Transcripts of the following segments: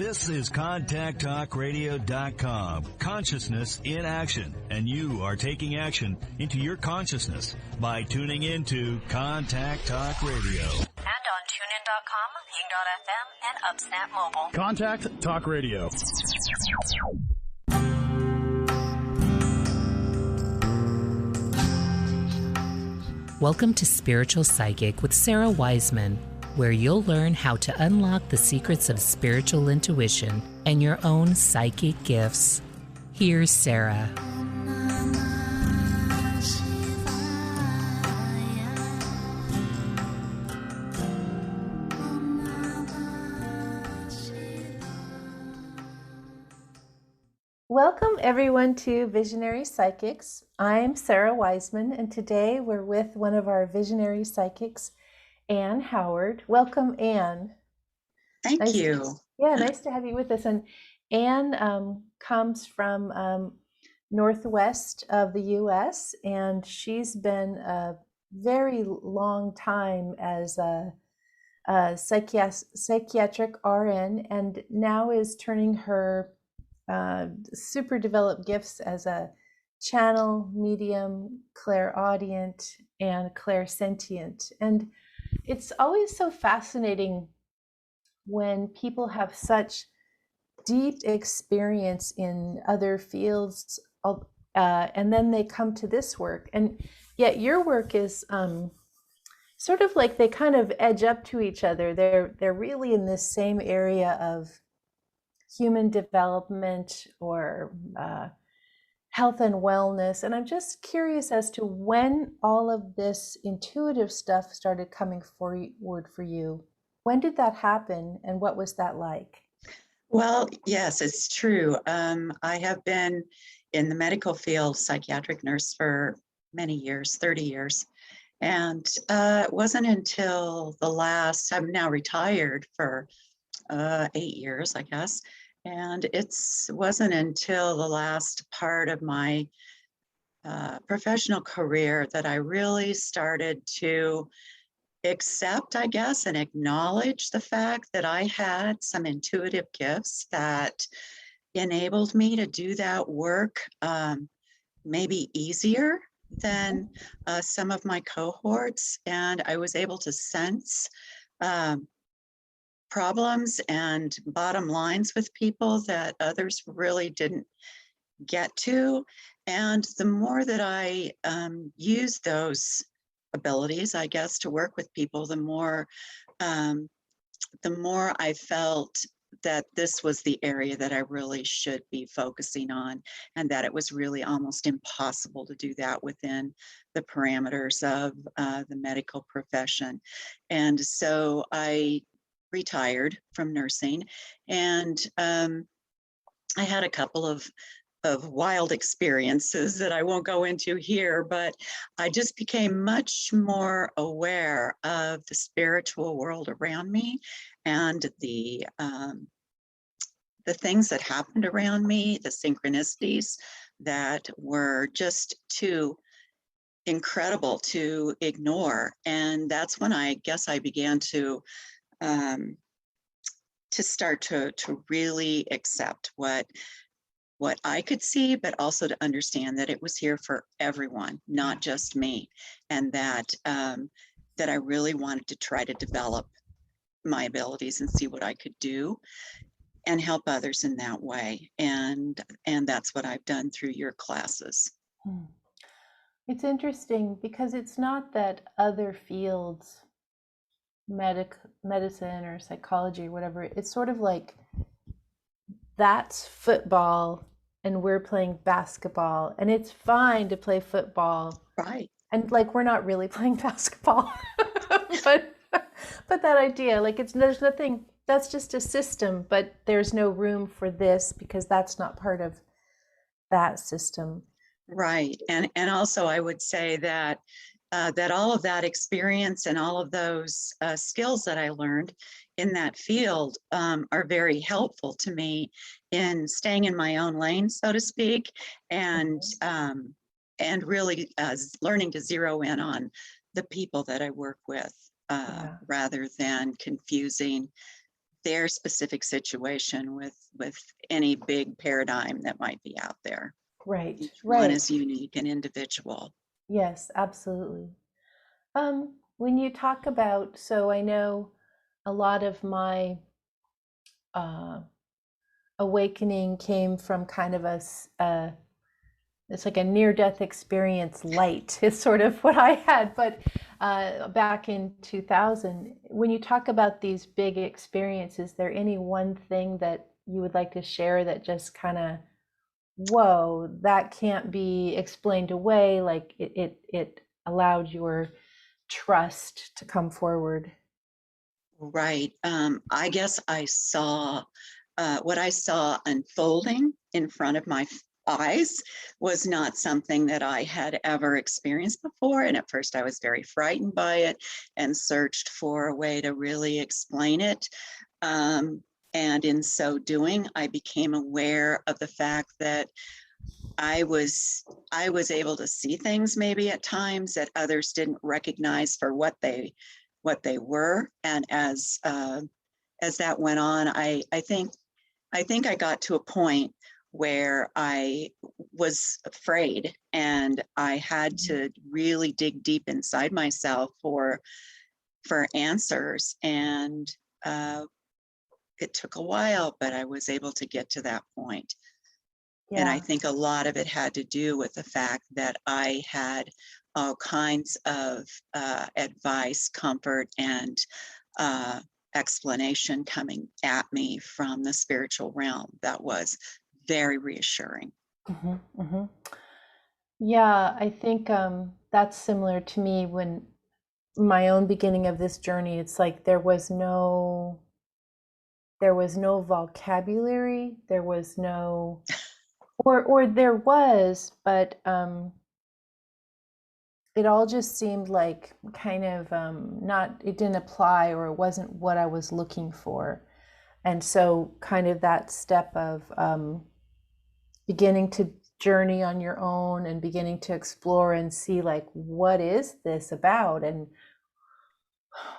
This is ContactTalkRadio.com. Consciousness in action. And you are taking action into your consciousness by tuning into Contact Talk Radio. And on TuneIn.com, Ping.fm, and UpSnap Mobile. Contact Talk Radio. Welcome to Spiritual Psychic with Sara Wiseman, where you'll learn how to unlock the secrets of spiritual intuition and your own psychic gifts. Here's Sara. Welcome everyone to Visionary Psychics. I'm Sara Wiseman, and today we're with one of our visionary psychics, Ann Howard. Welcome, Ann. Thank you. Nice to have you with us. And Ann comes from northwest of the U.S., and she's been a very long time as a psychiatric RN, and now is turning her super developed gifts as a channel, medium, clairaudient, and clairsentient. And it's always so fascinating when people have such deep experience in other fields, and then they come to this work. And yet your work is sort of like they kind of edge up to each other. They're really in this same area of human development or health and wellness. And I'm just curious as to when all of this intuitive stuff started coming forward for you. When did that happen, and what was that like? Well, yes, it's true. I have been in the medical field, psychiatric nurse for many years, 30 years. And it wasn't until I'm now retired for 8 years, I guess. And it wasn't until the last part of my professional career that I really started to accept, I guess, and acknowledge the fact that I had some intuitive gifts that enabled me to do that work maybe easier than some of my cohorts. And I was able to sense problems and bottom lines with people that others really didn't get to. And the more that I use those abilities, I guess, to work with people, the more I felt that this was the area that I really should be focusing on, and that it was really almost impossible to do that within the parameters of the medical profession. And so I retired from nursing, and I had a couple of wild experiences that I won't go into here, but I just became much more aware of the spiritual world around me and the things that happened around me, the synchronicities that were just too incredible to ignore. And that's when I guess I began to start to really accept what I could see, but also to understand that it was here for everyone, not just me, and that I really wanted to try to develop my abilities and see what I could do and help others in that way. And that's what I've done through your classes. It's interesting because it's not that other fields, medicine or psychology or whatever, it's sort of like that's football and we're playing basketball, and it's fine to play football, right? And like we're not really playing basketball, but that idea, like there's nothing, that's just a system, but there's no room for this because that's not part of that system, right? And also I would say that all of that experience and all of those skills that I learned in that field are very helpful to me in staying in my own lane, so to speak, and really learning to zero in on the people that I work with rather than confusing their specific situation with any big paradigm that might be out there. Right, Each right. one is unique and individual. Yes, absolutely. When you talk about, so I know a lot of my awakening came from kind of it's like a near-death experience light is sort of what I had, but back in 2000, when you talk about these big experiences, is there any one thing that you would like to share that just kind of, whoa, that can't be explained away, like it allowed your trust to come forward? Right. I guess I saw what I saw unfolding in front of my eyes was not something that I had ever experienced before. And at first I was very frightened by it and searched for a way to really explain it. And in so doing, I became aware of the fact that I was able to see things maybe at times that others didn't recognize for what they were. And as that went on, I think I got to a point where I was afraid, and I had to really dig deep inside myself for answers. And it took a while, but I was able to get to that point. And I Yeah. think a lot of it had to do with the fact that I had all kinds of advice, comfort, and explanation coming at me from the spiritual realm that was very reassuring. Yeah, I think that's similar to me when my own beginning of this journey. It's like there was no vocabulary, there was no, or there was, but it all just seemed like kind of not, it didn't apply, or it wasn't what I was looking for. And so kind of that step of beginning to journey on your own and beginning to explore and see, like, what is this about, and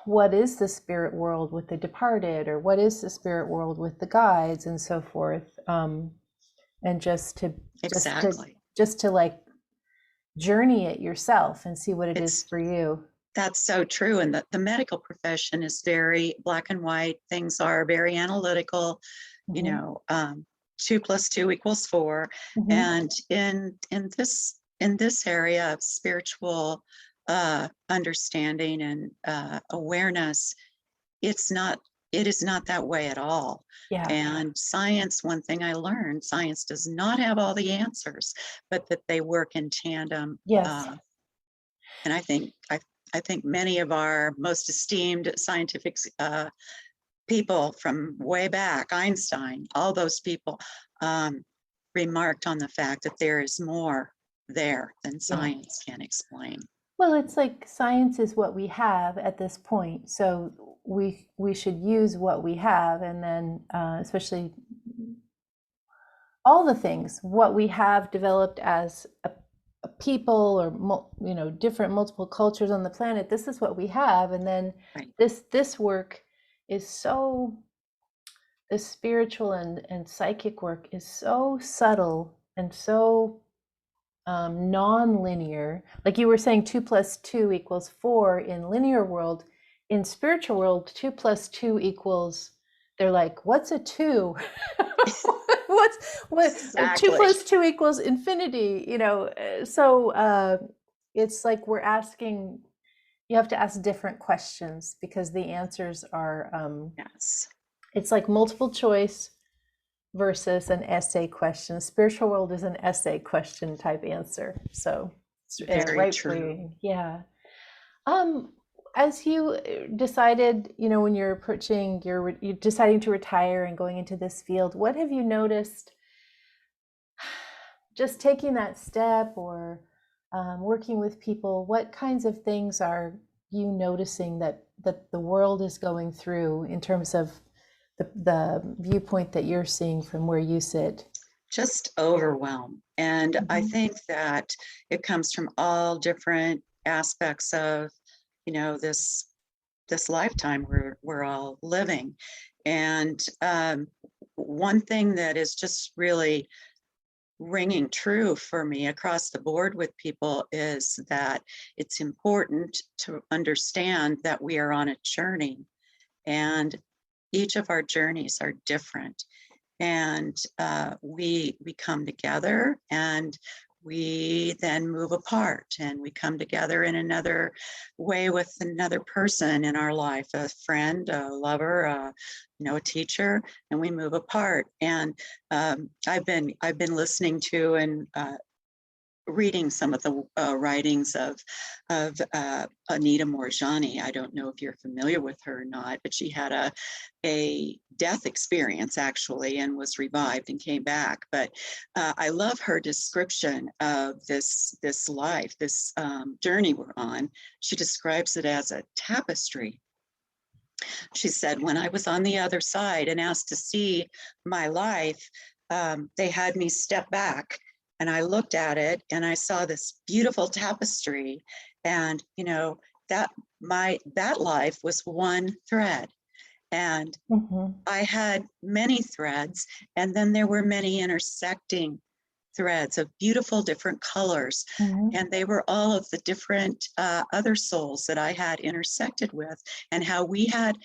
what is the spirit world with the departed, or what is the spirit world with the guides, and so forth. And just to Exactly. just to like journey it yourself and see what it is for you. That's so true. And the medical profession is very black and white. Things are very analytical, you know, 2 + 2 = 4. And in this area of spiritual understanding and awareness, it is not that way at all. Yeah. And science, one thing I learned, science does not have all the answers, but that they work in tandem. Yes. And I think many of our most esteemed scientific people from way back, Einstein, all those people, remarked on the fact that there is more there than science can explain. Well, it's like science is what we have at this point, so we should use what we have, and then especially all the things what we have developed as a people, or different multiple cultures on the planet. This is what we have, and then this work is so, the spiritual and psychic work is so subtle and so non-linear. Like you were saying, 2 + 2 = 4 in linear world. In spiritual world, 2 + 2 = they're like, what's a 2? what Exactly. 2 + 2 = infinity, so it's like we're asking, you have to ask different questions because the answers are Yes. It's like multiple choice versus an essay question. Spiritual world is an essay question type answer. So Very true. Yeah. As you decided, when you're approaching, you're deciding to retire and going into this field, what have you noticed just taking that step, or working with people? What kinds of things are you noticing that the world is going through in terms of the viewpoint that you're seeing from where you sit? Just overwhelm. And I think that it comes from all different aspects of, this lifetime we're all living. And one thing that is just really ringing true for me across the board with people is that it's important to understand that we are on a journey, and each of our journeys are different. And we come together, and we then move apart, and we come together in another way with another person in our life, a friend, a lover, a teacher, and we move apart. And I've been listening to and reading some of the writings of Anita Moorjani. I don't know if you're familiar with her or not, but she had a death experience actually, and was revived and came back. But I love her description of this life, this journey we're on. She describes it as a tapestry. She said, when I was on the other side and asked to see my life, they had me step back. And I looked at it and I saw this beautiful tapestry, and that life was one thread, and I had many threads, and then there were many intersecting threads of beautiful different colors, and they were all of the different other souls that I had intersected with, and how we had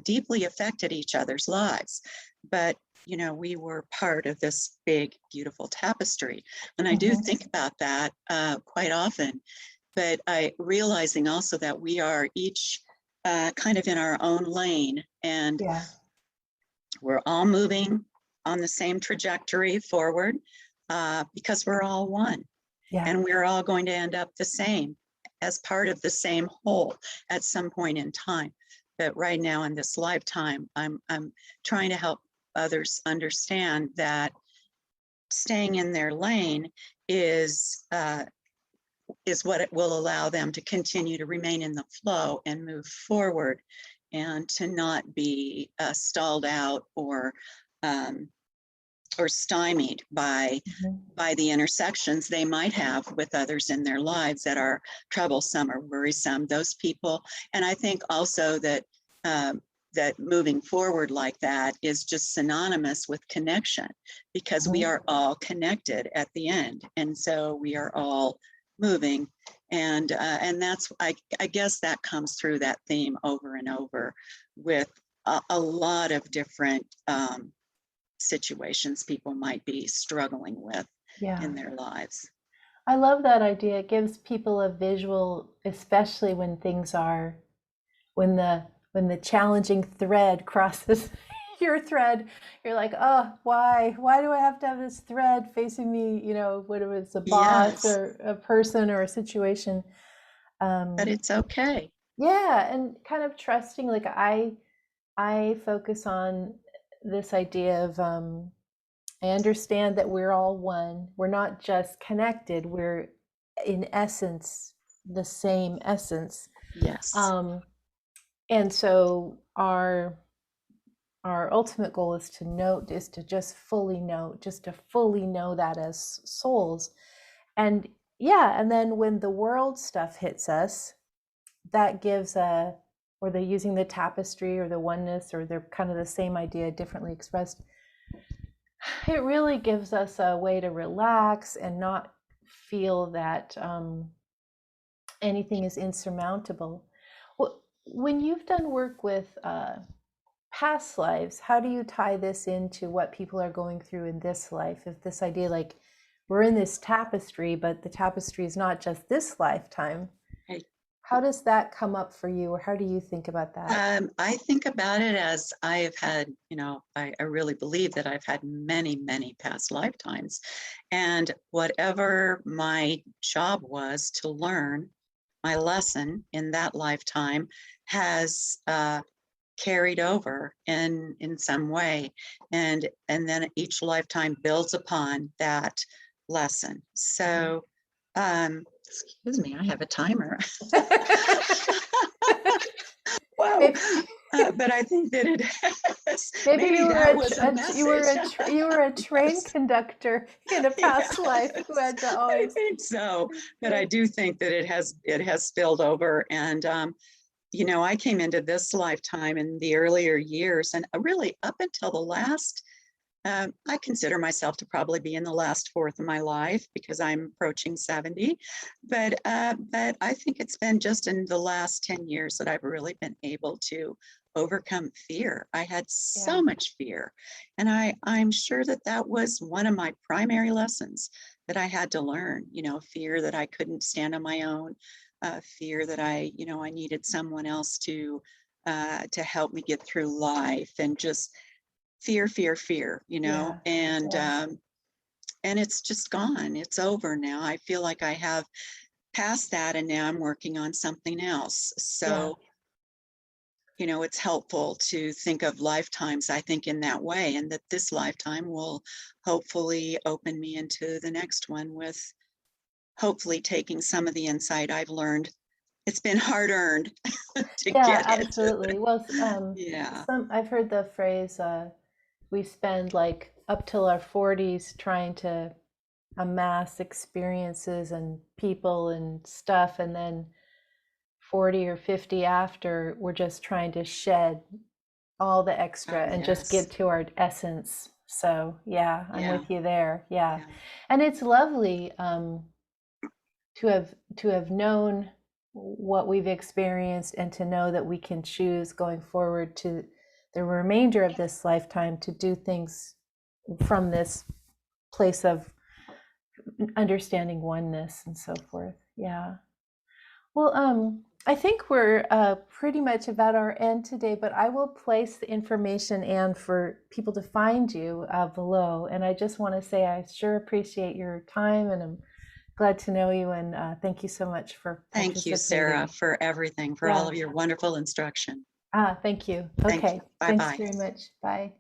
deeply affected each other's lives, but we were part of this big, beautiful tapestry. And I do think about that quite often, but I realizing also that we are each kind of in our own lane, and we're all moving on the same trajectory forward because we're all one. And we're all going to end up the same, as part of the same whole at some point in time. But right now in this lifetime, I'm trying to help others understand that staying in their lane is what it will allow them to continue to remain in the flow and move forward, and to not be stalled out or stymied by the intersections they might have with others in their lives that are troublesome or worrisome, those people. And I think also that that moving forward like that is just synonymous with connection, because we are all connected at the end, and so we are all moving, and that's I guess that comes through that theme over and over with a lot of different situations people might be struggling with in their lives. I love that idea. It gives people a visual, especially when things are, when the challenging thread crosses your thread, you're like, oh, why do I have to have this thread facing me, whether it's a boss or a person or a situation. But it's okay. Yeah, and kind of trusting, like I focus on this idea of I understand that we're all one. We're not just connected, we're in essence the same essence. Yes. And so our ultimate goal is to just fully know that as souls. And and then when the world stuff hits us, that gives or they're using the tapestry or the oneness, or they're kind of the same idea differently expressed, it really gives us a way to relax and not feel that anything is insurmountable. When you've done work with past lives, how do you tie this into what people are going through in this life? If this idea, like, we're in this tapestry, but the tapestry is not just this lifetime. Right. How does that come up for you, or how do you think about that? I think about it as I have had, I really believe that I've had many, many past lifetimes. And whatever my job was to learn, my lesson in that lifetime has carried over in some way. And then each lifetime builds upon that lesson. So, excuse me, I have a timer. Wow. But I think that it has. Maybe you were a train conductor in a past life who had to always. I think so, but I do think that it has spilled over, and I came into this lifetime in the earlier years, and really up until the last, I consider myself to probably be in the last fourth of my life because I'm approaching 70. But I think it's been just in the last 10 years that I've really been able to overcome fear. I had so much fear, and I'm sure that that was one of my primary lessons that I had to learn. Fear that I couldn't stand on my own, fear that I needed someone else to help me get through life, and just fear, and it's just gone. It's over now. I feel like I have passed that, and now I'm working on something else. So, it's helpful to think of lifetimes, I think, in that way, and that this lifetime will hopefully open me into the next one with hopefully taking some of the insight I've learned. It's been hard earned to get absolutely. it. Well, Yeah. I've heard the phrase, we spend like up till our 40s trying to amass experiences and people and stuff, and then 40 or 50 after, we're just trying to shed all the extra and just get to our essence. So I'm with you there. And it's lovely to have known what we've experienced, and to know that we can choose going forward to the remainder of this lifetime to do things from this place of understanding oneness and so forth. Well, I think we're pretty much about our end today, but I will place the information and for people to find you below. And I just want to say I sure appreciate your time, and I'm glad to know you, and thank you so much for participating. Thank you, Sarah, for everything, for all of your wonderful instruction. Thank you. Thank Okay. you. Bye-bye. Thanks very much. Bye.